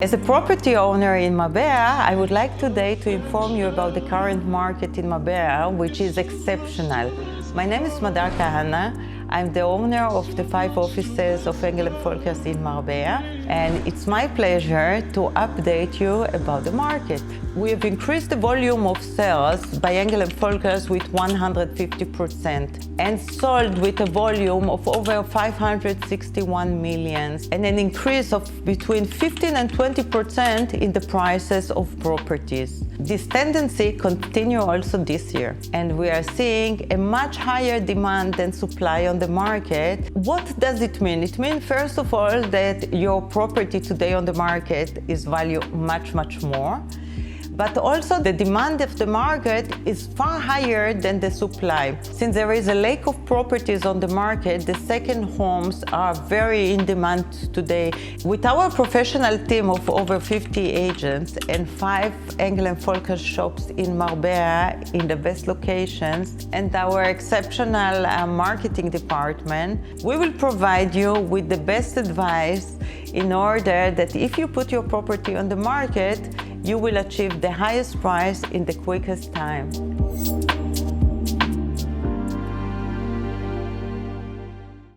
As a property owner in Marbella, I would like today to inform you about the current market in Marbella, which is exceptional. My name is Smadar Kahana. I'm the owner of the 5 offices of Engel & Volkers in Marbella, and it's my pleasure to update you about the market. We have increased the volume of sales by Engel & Volkers with 150% and sold with a volume of over 561 million and an increase of between 15 and 20% in the prices of properties. This tendency continues also this year, and we are seeing a much higher demand than supply on the market. What does it mean? It means, first of all, that your property today on the market is valued much more. But also the demand of the market is far higher than the supply. Since there is a lack of properties on the market, the second homes are very in demand today. With our professional team of over 50 agents and 5 Engel & Volkers shops in Marbella in the best locations and our exceptional marketing department, we will provide you with the best advice in order that if you put your property on the market, you will achieve the highest price in the quickest time.